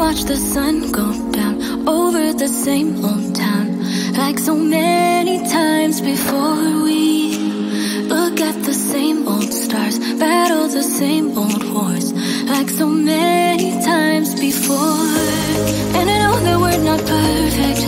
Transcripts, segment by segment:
watch the sun go down over the same old town, like so many times before. We look at the same old stars, battle the same old wars, like so many times before. And I know that we're not perfect,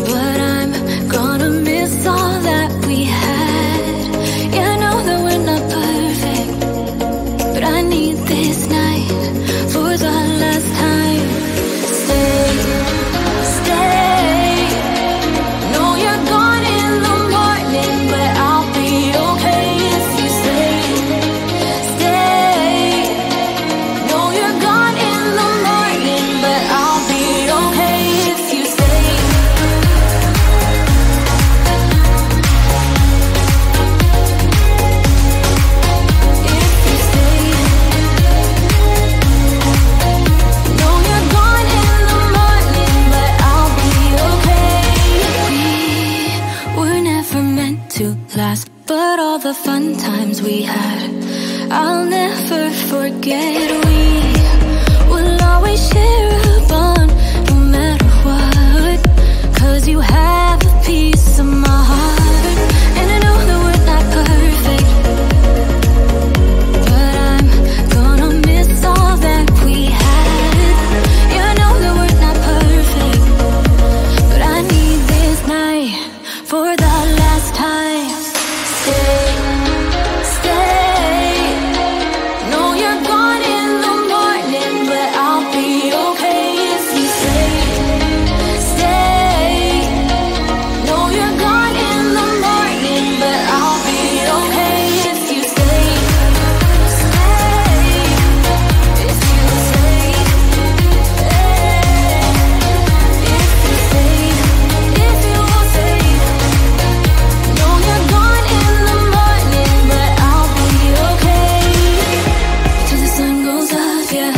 but I'm gonna miss all that we had. Yeah, I know that we're not perfect, but I need this night for the last time. Stay, stay. Know you're gone in the morning, but I'll be okay if you stay. Stay. Know you're gone in the morning, but I'll be okay if you stay. If you stay. Know you're gone in the morning, but I'll be okay. We were never meant to last, but all the fun times we had, I'll never forget. We will always share a bond, no matter what, 'cause you have a piece of my heart. And I know that we're not perfect, but I'm gonna miss all that we had. Yeah, I know that we're not perfect, but I need this night for the last time. Stay, stay. Know you're gone in the morning, but I'll be okay if you stay. Stay. Know you're gone in the morning, but I'll be okay if you stay. Stay. If you stay. If you stay. If you stay. Know you're gone in the morning, but I'll be okay. Till the sun goes up, yeah,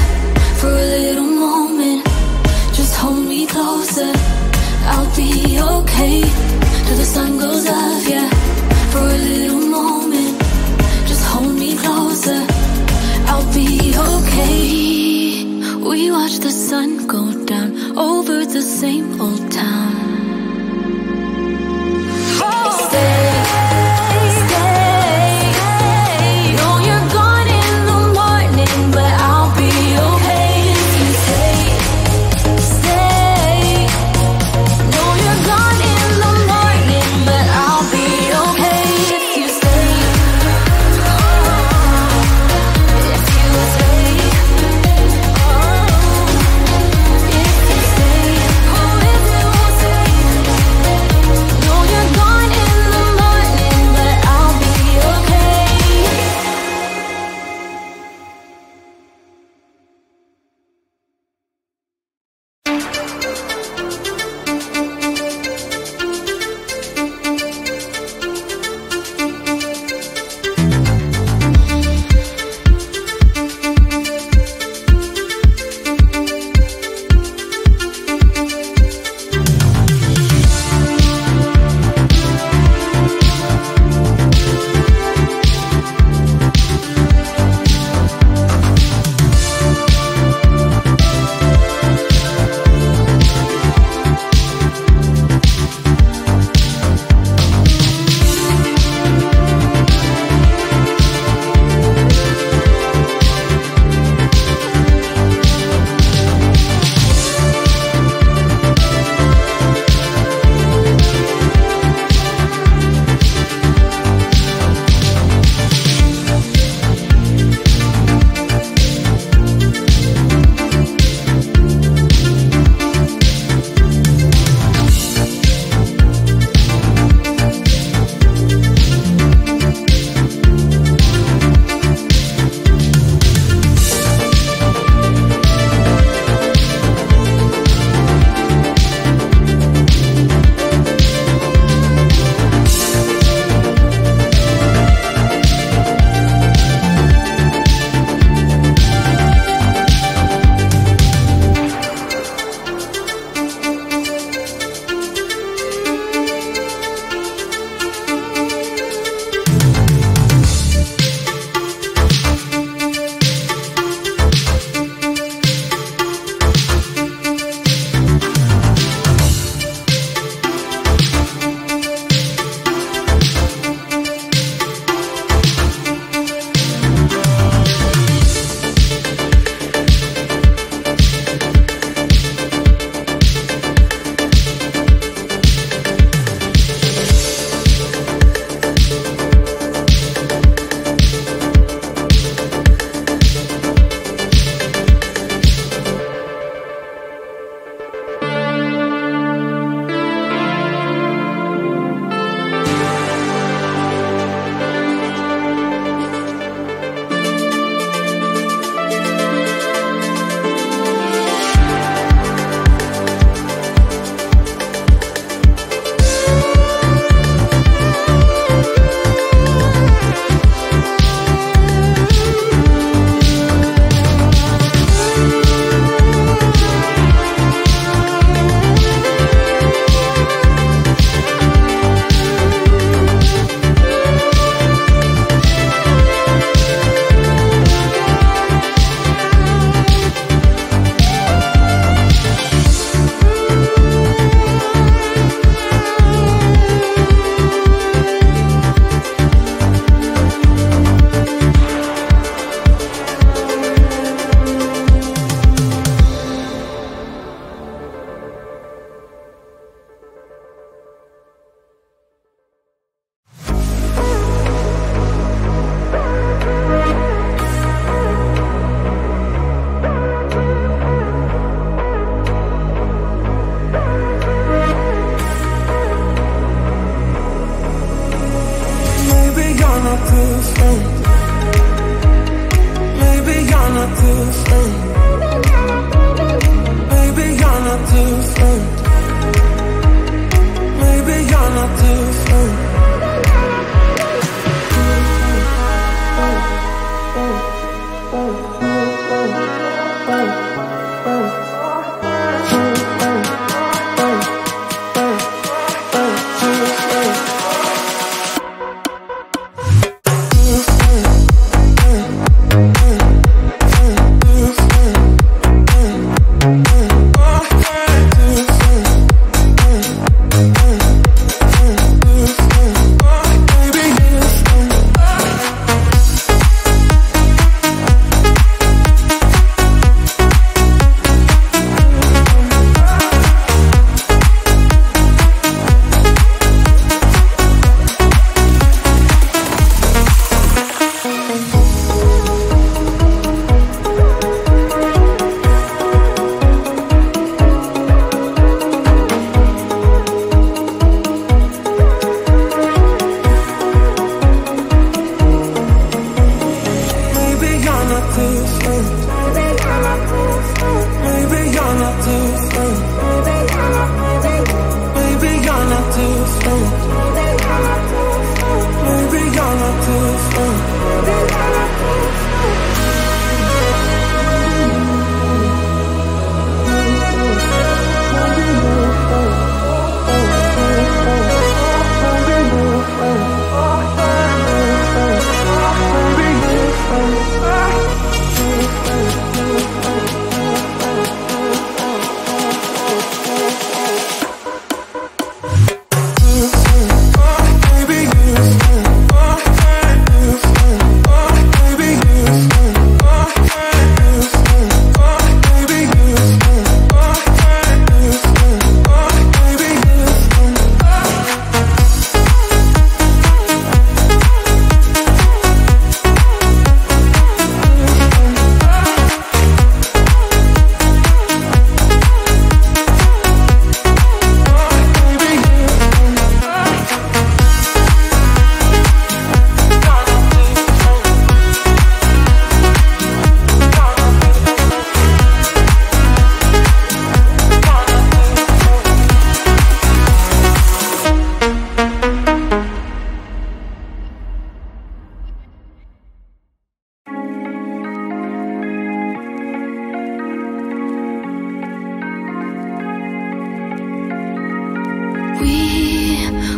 for a little moment. Just hold me closer, I'll be okay. Till the sun goes up, yeah, for a little moment. Just hold me closer, I'll be okay. We watch the sun go down over the same old town. Stay, stay. Know you're gone in the morning, but I'll be okay if you stay. Stay. Know you're gone in the morning, but I'll be okay if you stay. If you stay. If you stay. Oh, if you stay.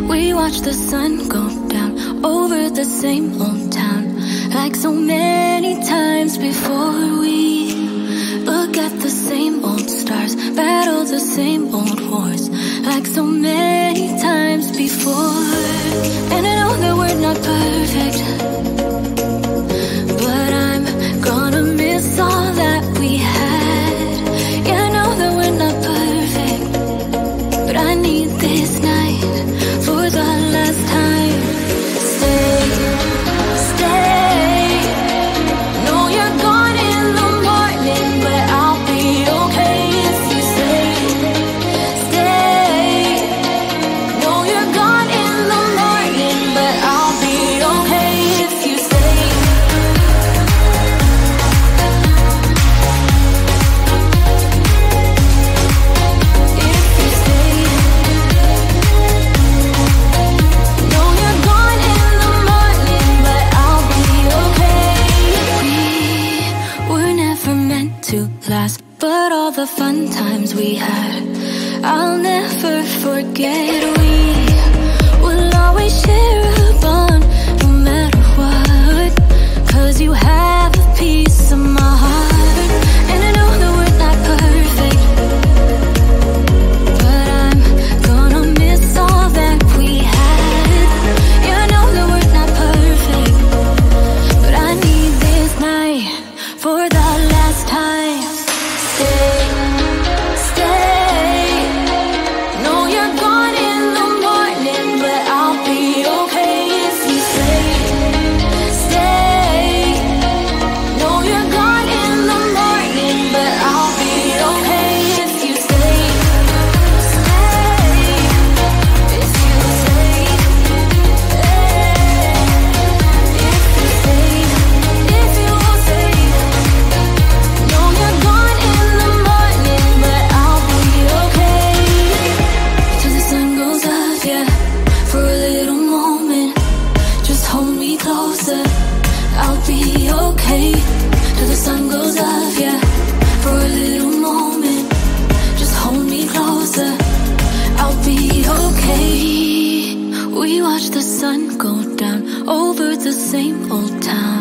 We watch the sun go down over the same old town, like so many times before. We look at the same old stars, battle the same old wars, like so many times before. And I know that we're not perfect, but I'm gonna miss all that we had. Yeah, I know that we're not perfect, but I need this night for the last time. Stay, stay. Know you're gone in the morning, but I'll be okay if you stay. Stay. Know you're gone in the morning, but I'll be okay if you stay. If you stay. Know you're gone in the morning, but I'll be okay. We were never meant to last, but all the fun times we had, I'll never forget. We will always share a bond, no matter what, 'cause you have a piece of my heart. And I know that we're not perfect, but I'm gonna miss all that we had. Yeah, I know that we're not perfect, but I need this night for the last time. Stay, stay. Know you're gone in the morning, but I'll be okay if you stay. Stay. Know you're gone in the morning, but I'll be okay if you stay. Stay. If you stay. If you stay. If you will stay. Know you're gone in the morning, but I'll be okay. Till the sun goes up, yeah, for a little moment. Just hold me closer, I'll be okay. Till the sun goes up, yeah, for a little moment. Just hold me closer, I'll be okay. We watch the sun go down over the same old town,